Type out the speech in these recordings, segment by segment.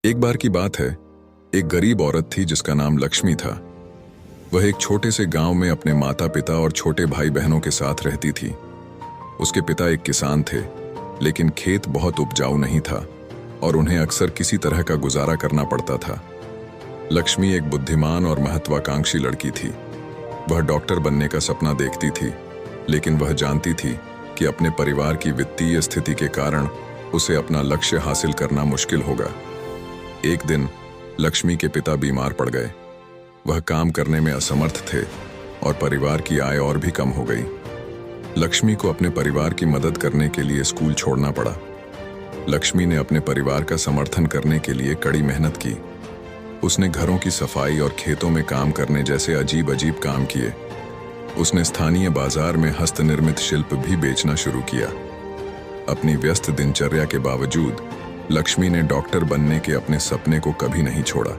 एक बार की बात है, एक गरीब औरत थी जिसका नाम लक्ष्मी था। वह एक छोटे से गांव में अपने माता पिता और छोटे भाई बहनों के साथ रहती थी। उसके पिता एक किसान थे, लेकिन खेत बहुत उपजाऊ नहीं था और उन्हें अक्सर किसी तरह का गुजारा करना पड़ता था। लक्ष्मी एक बुद्धिमान और महत्वाकांक्षी लड़की थी। वह डॉक्टर बनने का सपना देखती थी, लेकिन वह जानती थी कि अपने परिवार की वित्तीय स्थिति के कारण उसे अपना लक्ष्य हासिल करना मुश्किल होगा। एक दिन लक्ष्मी के पिता बीमार पड़ गए। वह काम करने में असमर्थ थे और परिवार की आय और भी कम हो गई। लक्ष्मी को अपने परिवार की मदद करने के लिए स्कूल छोड़ना पड़ा। लक्ष्मी ने अपने परिवार का समर्थन करने के लिए कड़ी मेहनत की। उसने घरों की सफाई और खेतों में काम करने जैसे अजीब अजीब काम किए। उसने स्थानीय बाजार में हस्तनिर्मित शिल्प भी बेचना शुरू किया। अपनी व्यस्त दिनचर्या के बावजूद लक्ष्मी ने डॉक्टर बनने के अपने सपने को कभी नहीं छोड़ा।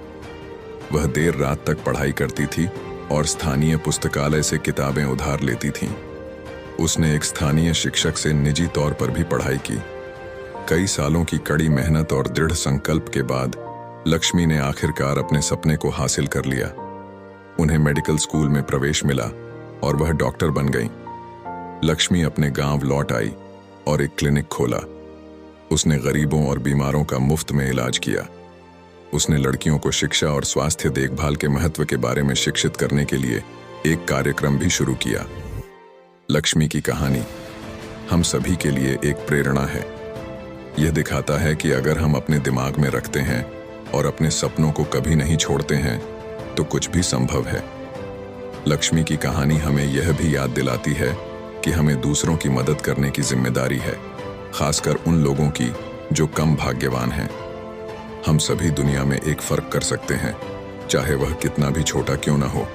वह देर रात तक पढ़ाई करती थी और स्थानीय पुस्तकालय से किताबें उधार लेती थीं। उसने एक स्थानीय शिक्षक से निजी तौर पर भी पढ़ाई की। कई सालों की कड़ी मेहनत और दृढ़ संकल्प के बाद लक्ष्मी ने आखिरकार अपने सपने को हासिल कर लिया। उन्हें मेडिकल स्कूल में प्रवेश मिला और वह डॉक्टर बन गईं। लक्ष्मी अपने गांव लौट आई और एक क्लिनिक खोला। उसने गरीबों और बीमारों का मुफ्त में इलाज किया। उसने लड़कियों को शिक्षा और स्वास्थ्य देखभाल के महत्व के बारे में शिक्षित करने के लिए एक कार्यक्रम भी शुरू किया। लक्ष्मी की कहानी हम सभी के लिए एक प्रेरणा है। यह दिखाता है कि अगर हम अपने दिमाग में रखते हैं और अपने सपनों को कभी नहीं छोड़ते हैं तो कुछ भी संभव है। लक्ष्मी की कहानी हमें यह भी याद दिलाती है कि हमें दूसरों की मदद करने की जिम्मेदारी है, खासकर उन लोगों की जो कम भाग्यवान हैं। हम सभी दुनिया में एक फर्क कर सकते हैं, चाहे वह कितना भी छोटा क्यों ना हो।